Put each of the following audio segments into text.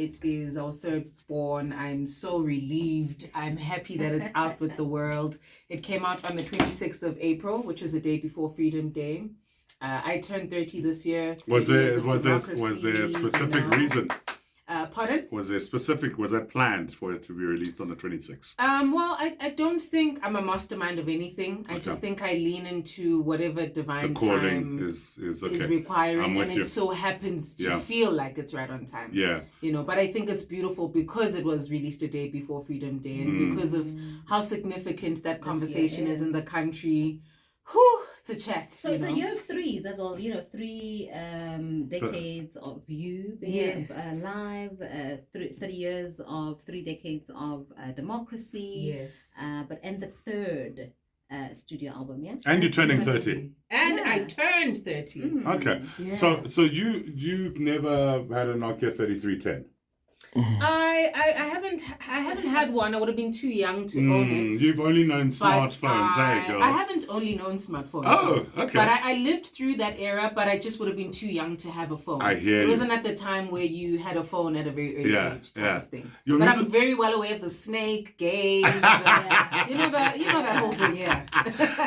It is our third born. I'm so relieved. I'm happy that it's out with the world. It came out on the 26th of April, which was the day before Freedom Day. I turned 30 this year. Was there a specific reason? Pardon? Was that planned for it to be released on the 26th? Well, I don't think I'm a mastermind of anything. I just think I lean into whatever divine time is requiring, and it so happens to feel like it's right on time. Yeah. But I think it's beautiful because it was released a day before Freedom Day, and because of how significant that conversation is in the country. Whew, to chat. So it's a year of threes as well, 3 decades of you being alive, 30 years of 3 decades of democracy. Yes. And the third studio album, yeah? And you're turning 30. And I turned 30. Okay. Yeah. So you've never had a Nokia 3310? I haven't had one. I would have been too young to own it. You've only known smartphones, hey girl. I haven't only known smartphones. Oh, okay. But I lived through that era, but I just would have been too young to have a phone. I hear you. It wasn't at the time where you had a phone at a very early age type of thing. I'm very well aware of the snake game. You know that whole thing, yeah.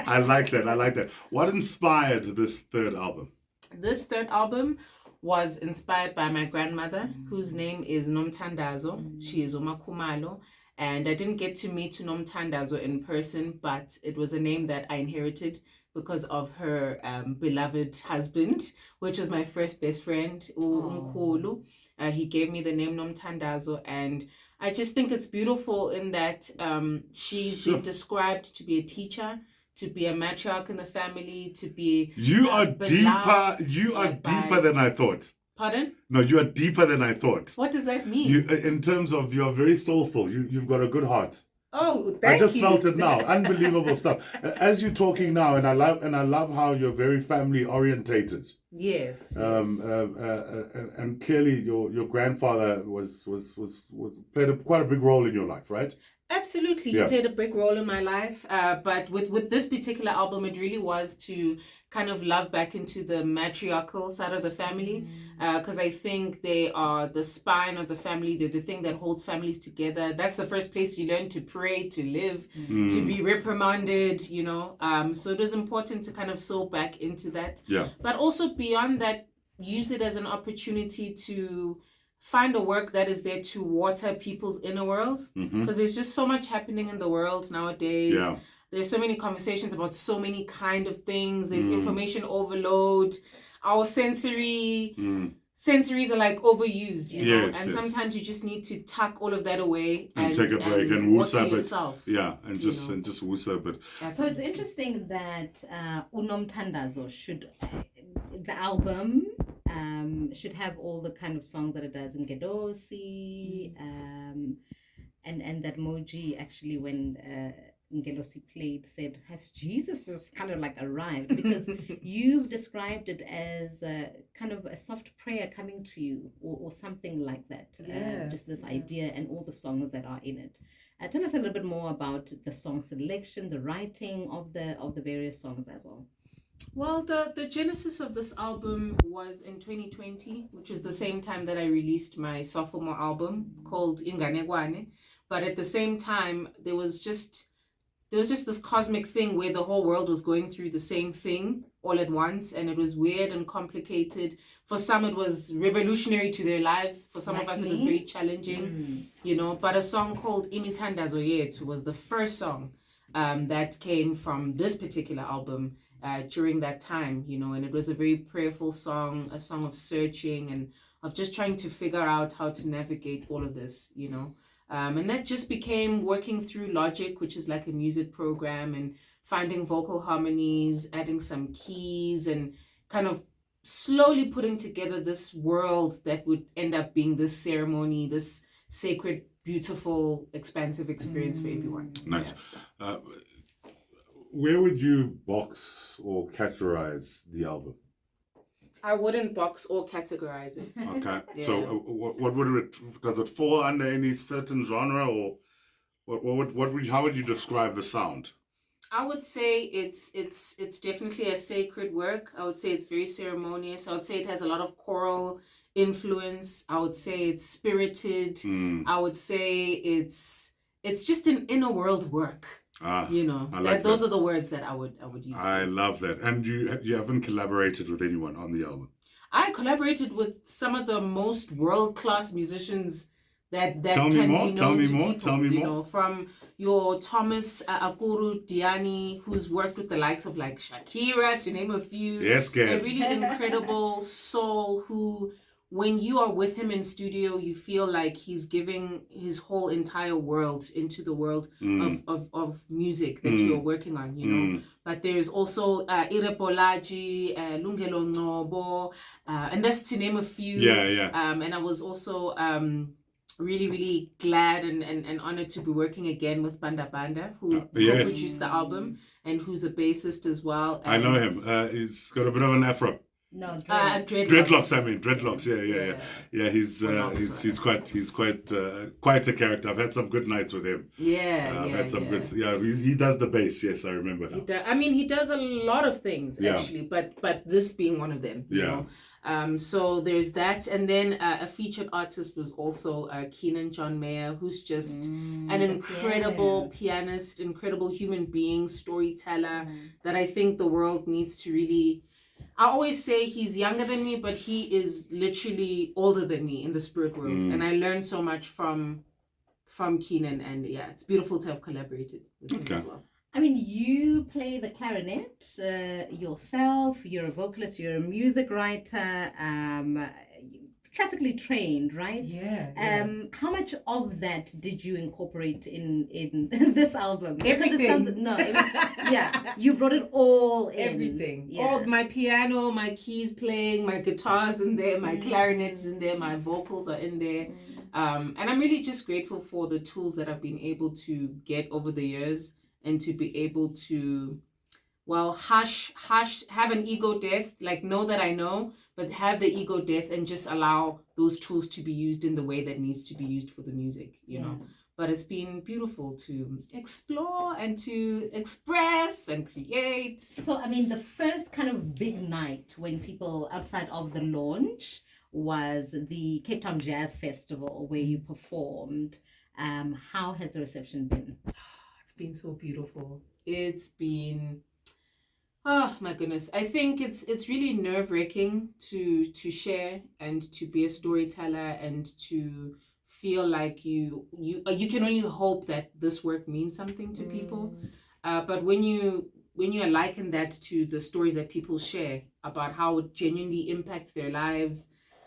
I like that. What inspired this third album? This third album was inspired by my grandmother, whose name is Nompumelelo. She is Umakhumalo. And I didn't get to meet Nompumelelo in person, but it was a name that I inherited because of her beloved husband, which was my first best friend, Umkhulu. He gave me the name Nompumelelo, and I just think it's beautiful in that she's been described to be a teacher, to be a matriarch in the family, to be You are deeper than I thought. Pardon? No, you are deeper than I thought. What does that mean? In terms of you're very soulful. You've got a good heart. Oh, thank you. I just felt it now. Unbelievable stuff. As you're talking now, and I love how you're very family orientated. Yes. And clearly your grandfather was played quite a big role in your life, right? Absolutely. He played a big role in my life. But with this particular album, it really was to kind of love back into the matriarchal side of the family. Because I think they are the spine of the family. They're the thing that holds families together. That's the first place you learn to pray, to live, to be reprimanded, So it was important to kind of sow back into that. Yeah. But also beyond that, use it as an opportunity to find a work that is there to water people's inner worlds, because there's just so much happening in the world nowadays. Yeah. There's so many conversations about so many kind of things. There's information overload. Our sensories are like overused, and sometimes you just need to tuck all of that away and take a break and water yourself. And just woosa a bit. So it's interesting that Unomthandazo the album should have all the kind of songs that it does in Ngedosi, and that MoG actually, when Ngedosi played, said, has Jesus just kind of like arrived? Because you've described it as kind of a soft prayer coming to you, or something like that. Just this idea and all the songs that are in it. Tell us a little bit more about the song selection, the writing of the various songs as well. Well, the genesis of this album was in 2020, which is the same time that I released my sophomore album called Inganekwane. But at the same time, there was just this cosmic thing where the whole world was going through the same thing all at once, and it was weird and complicated. For some, it was revolutionary to their lives. For some of us, it was very challenging, But a song called Imithandazo Yethu was the first song that came from this particular album. During that time, and it was a very prayerful song, a song of searching and of just trying to figure out how to navigate all of this, and that just became working through Logic, which is like a music program, and finding vocal harmonies, adding some keys, and kind of slowly putting together this world that would end up being this ceremony, this sacred, beautiful, expansive experience for everyone. Nice. Yeah. Where would you box or categorize the album? I wouldn't box or categorize it. Okay. Yeah. So what would it, does it fall under any certain genre, or how would you describe the sound? I would say it's definitely a sacred work. I would say it's very ceremonious. I would say it has a lot of choral influence. I would say it's spirited. Mm. I would say it's just an inner world work. You know, I like those that. are the words that I would use. I love that. And you haven't collaborated with anyone on the album? I collaborated with some of the most world-class musicians that Tell me can more, be tell known me to more, people. tell me You more. know, from your Thomas Akuru Diani, who's worked with the likes of like Shakira, to name a few. Yes, A guys. really incredible soul who, when you are with him in studio, you feel like he's giving his whole entire world into the world of music that you're working on, you know. But there's also Irepolaji, Lungelo Ngobo, and that's to name a few. Yeah. And I was also really, really glad and honored to be working again with Banda Banda, who produced the album and who's a bassist as well. I know him. He's got a bit of an afro. No, Dreadlocks. I mean, dreadlocks. Yeah. He's quite a character. I've had some good nights with him. I've had some good. Yeah, he does the bass. Yes, I remember. He does a lot of things actually, but this being one of them. You know? So there's that, and then a featured artist was also Keenan John Mayer, who's just an incredible pianist, incredible human being, storyteller that I think the world needs to really. I always say he's younger than me, but he is literally older than me in the spirit world, and I learned so much from Keenan, and it's beautiful to have collaborated with him as well. I mean, you play the clarinet yourself. You're a vocalist. You're a music writer. Classically trained, right? Yeah. How much of that did you incorporate in this album? Everything. You brought it all in. Everything. Yeah. All my piano, my keys playing, my guitars in there, my clarinets in there, my vocals are in there. And I'm really just grateful for the tools that I've been able to get over the years and to be able to, have an ego death, like know that I know, but have the ego death and just allow those tools to be used in the way that needs to be used for the music, you know. But it's been beautiful to explore and to express and create. So, I mean, the first kind of big night when people outside of the launch was the Cape Town Jazz Festival where you performed. How has the reception been? It's been so beautiful. It's been... Oh my goodness. I think it's really nerve-wracking to share and to be a storyteller and to feel like you can only hope that this work means something to people. But when you liken that to the stories that people share about how it genuinely impacts their lives,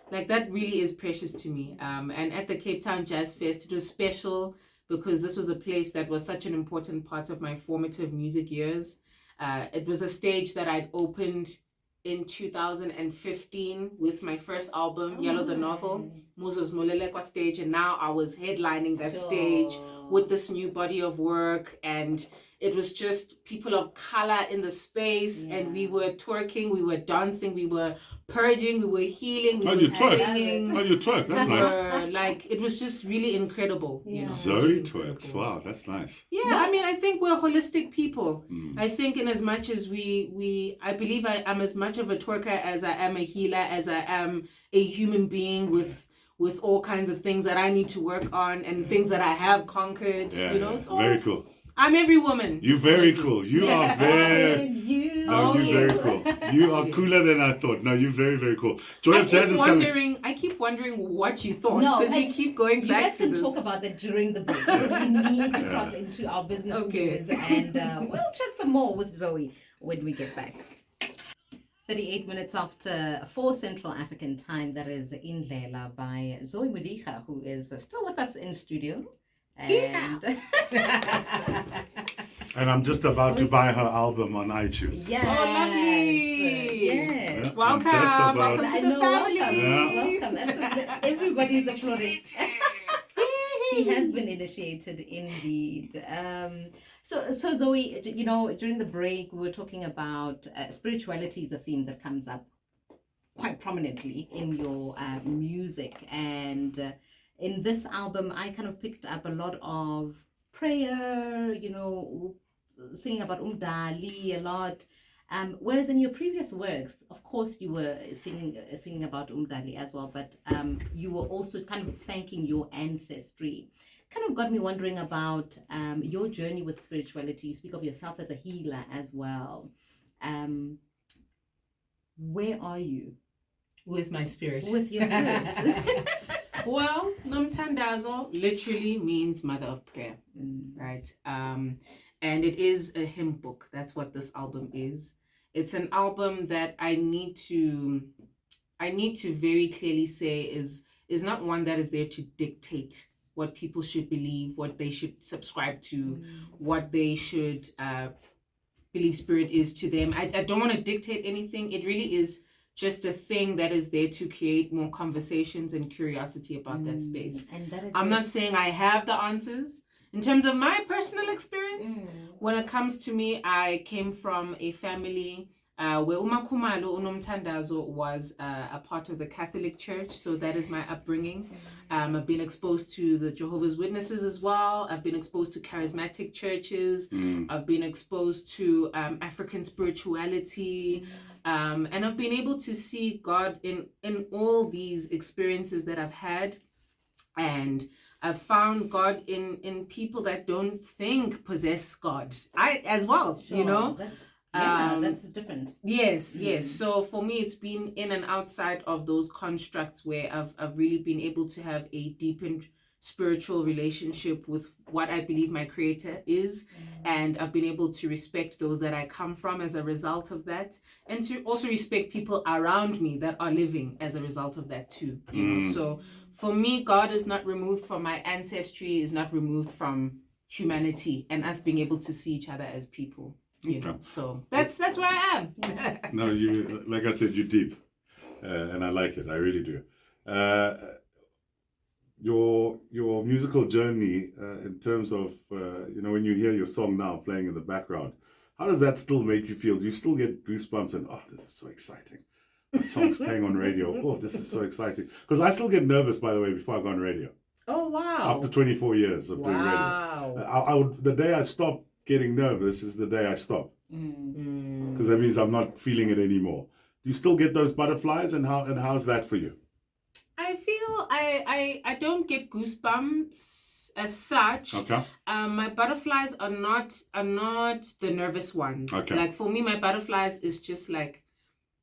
like that really is precious to me. And at the Cape Town Jazz Fest, it was special because this was a place that was such an important part of my formative music years. It was a stage that I'd opened in 2015 with my first album, Yellow the Novel, Muzos Molelekwa stage, and now I was headlining that stage with this new body of work, and it was just people of color in the space, and we were twerking, we were dancing, we were purging, we were healing, we were singing. Oh, you twerk, that's nice. Like, it was just really incredible. Yeah. Zoe really twerks, wow, that's nice. Yeah, I mean, I think we're holistic people. I think in as much as I believe I am as much of a twerker as I am a healer, as I am a human being with all kinds of things that I need to work on and things that I have conquered. Yeah, you know, it's all very cool. I'm every woman. You're very cool. You are very... No, you're very cool. You are cooler than I thought. No, you're very, very cool. Joy of Jazz is coming. I keep wondering what you thought because you keep going back to this. You guys can talk about that during the break because we need to cross into our business news and we'll chat some more with Zoe when we get back. 38 minutes after 4 Central African time, that is Indlela by Zoe Modiga, who is still with us in studio. And and I'm just about to buy her album on iTunes. Yes. Oh, lovely. Yes. Yeah, Welcome. just about. Welcome to the family. Welcome. Absolutely. Everybody's applauding. He has been initiated indeed. So Zoe, you know, during the break, we were talking about spirituality is a theme that comes up quite prominently in your music. And in this album, I kind of picked up a lot of prayer, you know, singing about Umdali a lot. Whereas in your previous works, of course, you were singing about Umdali as well, but you were also kind of thanking your ancestry. Kind of got me wondering about your journey with spirituality. You speak of yourself as a healer as well. Where are you? With my spirit. With your spirit. Well, Nomtandazo literally means mother of prayer, right? And it is a hymn book. That's what this album is. It's an album that I need to very clearly say is not one that is there to dictate what people should believe, what they should subscribe to, what they should believe spirit is to them. I don't want to dictate anything. It really is just a thing that is there to create more conversations and curiosity about that space. And I'm not saying I have the answers. In terms of my personal experience, when it comes to me, I came from a family where uMakhumalo uNomthandazo was a part of the Catholic Church, so that is my upbringing. I've been exposed to the Jehovah's Witnesses as well. I've been exposed to charismatic churches. I've been exposed to African spirituality. And I've been able to see God in all these experiences that I've had. And I've found God in people that don't think possess God. I as well, sure. You know? That's different. Yes. So for me, it's been in and outside of those constructs where I've really been able to have a deepened spiritual relationship with what I believe my creator is. And I've been able to respect those that I come from as a result of that. And to also respect people around me that are living as a result of that too. You know? So for me, God is not removed from my ancestry, is not removed from humanity and us being able to see each other as people. You know, so that's where I am. No, you, like I said, you're deep, and I like it. I really do. Your musical journey, in terms of when you hear your song now playing in the background, how does that still make you feel? Do you still get goosebumps and this is so exciting? My song's playing on radio. Oh, this is so exciting. Because I still get nervous, by the way, before I go on radio. Oh wow! After 24 years of doing radio, I would the day I stop getting nervous is the day I stop, because that means I'm not feeling it anymore. Do you still get those butterflies, and how's that for you? I feel I don't get goosebumps as such. Okay. My butterflies are not the nervous ones. Okay. Like for me, my butterflies is just like,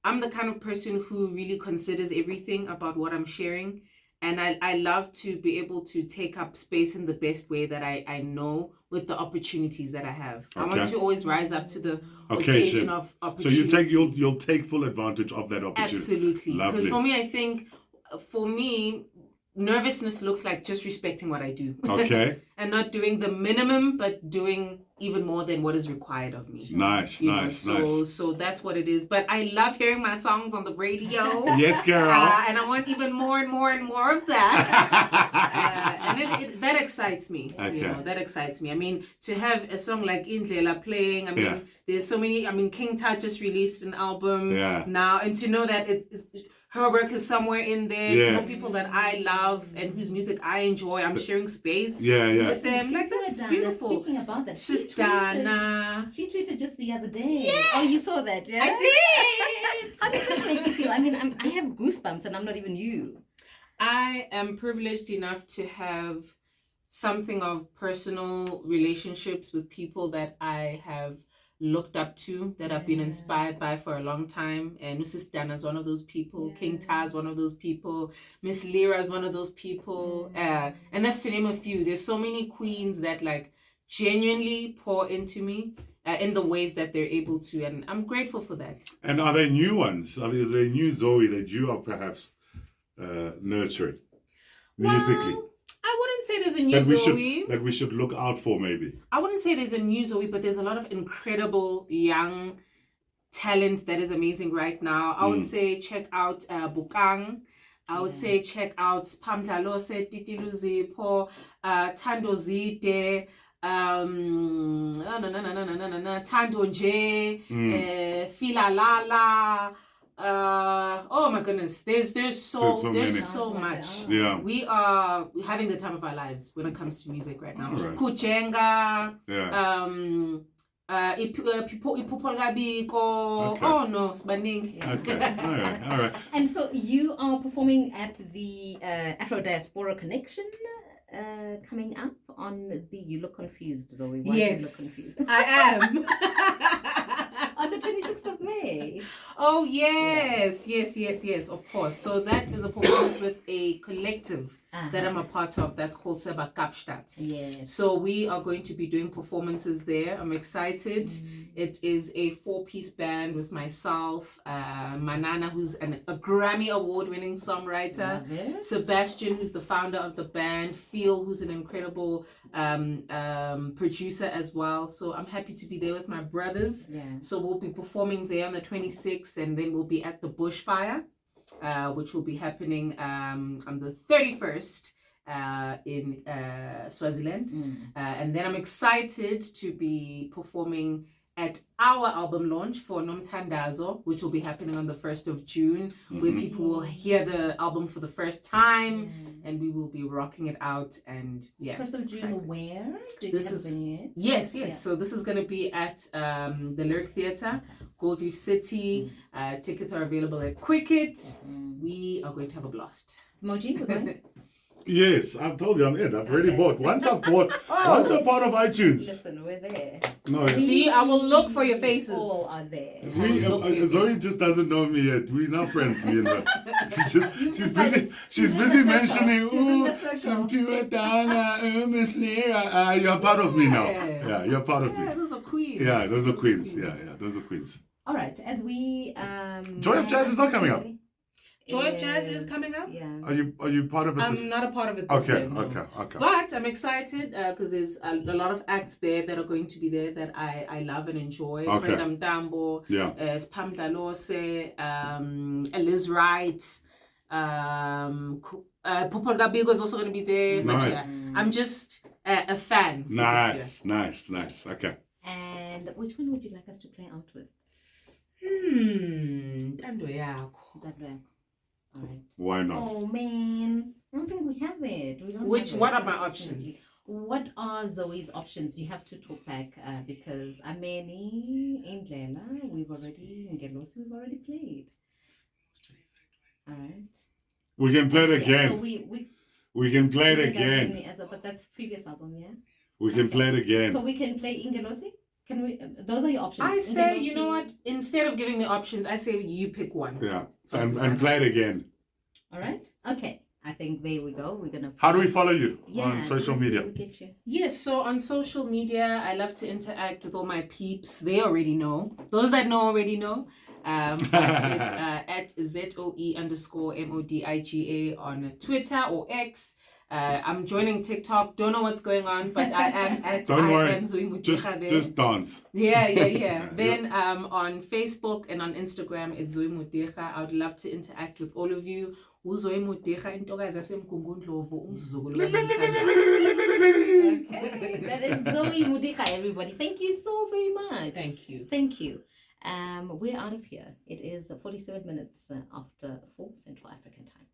I'm the kind of person who really considers everything about what I'm sharing. And I love to be able to take up space in the best way that I know with the opportunities that I have. Okay. I want to always rise up to the occasion of opportunities. So you'll take full advantage of that opportunity. Absolutely. Because for me, I think, nervousness looks like just respecting what I do. Okay. And not doing the minimum, but doing even more than what is required of me. Nice. So that's what it is. But I love hearing my songs on the radio. Yes, girl. And I want even more and more and more of that. And that excites me. Okay. You know, that excites me. I mean, to have a song like Indlela playing, I mean, there's so many. I mean, King Tut just released an album now, and to know that it's her work is somewhere in there. To know people that I love and whose music I enjoy, I'm sharing space with them. Like, that's beautiful. Speaking about that, she tweeted just the other day. Yeah. Oh, you saw that? Yeah, I did. How does that make you feel? I mean, I have goosebumps, and I'm not even you. I am privileged enough to have something of personal relationships with people that I have looked up to, that I've been inspired by for a long time. And Mrs. Dana is one of those people. King Taz, one of those people. Miss Lyra is one of those people. And that's to name a few. There's so many queens that like genuinely pour into me in the ways that they're able to. And I'm grateful for that. And are there new ones? Is there a new Zoe that you are perhaps nurturing musically? Well, I wouldn't say there's a new Zoe. That we should look out for, maybe. I wouldn't say there's a new Zoe, but there's a lot of incredible young talent that is amazing right now. I would say check out Bukang. I would say check out Spamdlalose, Titiluzipho, Tando Zide, Tando Nje, Fila Lala. Oh my goodness, there's so much. Yeah, we are having the time of our lives when it comes to music right now. Right. Kujenga, Iphupho Likabiko. Okay. Oh no, Sbaning. Yeah. Okay. All right. And so you are performing at the Afro Diaspora Connection coming up on the. You look confused, Zoe. Why do you look Yes, confused? I am. On the 26th of May. Oh yes, of course. So that is a performance with a collective that I'm a part of. That's called Seba Kapstadt. Yes. So we are going to be doing performances there. I'm excited. It is a 4-piece band with myself, Manana, who's a Grammy Award-winning songwriter, Love it. Sebastian, who's the founder of the band, Phil, who's an incredible producer as well. So I'm happy to be there with my brothers. Yeah. So we'll be performing there on the 26th, and then we'll be at the Bushfire, which will be happening on the 31st in Swaziland. And then I'm excited to be performing at our album launch for Nomtandazo, which will be happening on the 1st of June, where people will hear the album for the first time, and we will be rocking it out. And yeah, 1st of June, excited. where? Do you This have is- a venue yet? Yes. Yeah. So this is going to be at the Lyric Theatre, Gold Reef City. Tickets are available at Quicket. We are going to have a blast. Moji, we're going? Yes, I've told you I'm in. I've already Okay. bought. Once I'm part of iTunes. Listen, we're there. No, See, I will look for your faces. All are there. Zoe just doesn't know me yet. We're not friends, me and her. She's decided- she's in busy the mentioning, circle. She's in the oh, circle." some pure Dana, Miss Lira. You're part of me now. Yeah. Yeah, you're part of Yeah, me. those are queens. Yeah, those are queens. Yeah, those are queens. All right, as we Joy of Jazz is not coming up. Joy of Jazz is coming up? Yeah. Are you part of it? I'm not a part of it this Okay, year. No. okay. But I'm excited because there's a lot of acts there that are going to be there that I love and enjoy. Okay. Brenda Mtambo, Yeah. Spam Dalose, Liz Wright, Popol Gabigo is also going to be there. But Nice. yeah, I'm just a fan. For this year. Nice. Okay. And which one would you like us to play out with? Tando yakho. That way. All right. Why not? Oh man, I don't think we have it. We don't. Which? have What it, are my unfortunately. options? What are Zoe's options? You have to talk back because Ameni, Indlela, we've already played. All right. We can play it Yeah, again. so we We can play it is that again. Ameni but that's previous album, yeah. We can play it again. So we can play Ingelosi. Can we? Those are your options. I say, you Ingelosi- know what? Instead of giving me options, I say you pick one. Yeah. Versus And play it again. All right. Okay. I think there we go. We're gonna. How do we follow you Yeah, on social that's media? where we get you. Yes, so on social media, I love to interact with all my peeps. They already know. Those that know already know. But it's at ZOE_MODIGA on Twitter or X. I'm joining TikTok. Don't know what's going on, but I am at Don't worry. I am Zoe Modiga there. Just dance. Yeah. Then on Facebook and on Instagram, it's Zoe Modiga. I would love to interact with all of you. uZoe Modiga intokazi yasemgungundlovu umzukulu kaNomthandao. Okay. That is Zoe Modiga, everybody. Thank you so very much. Thank you. Thank you. We're out of here. It is 47 minutes after 4 Central African time.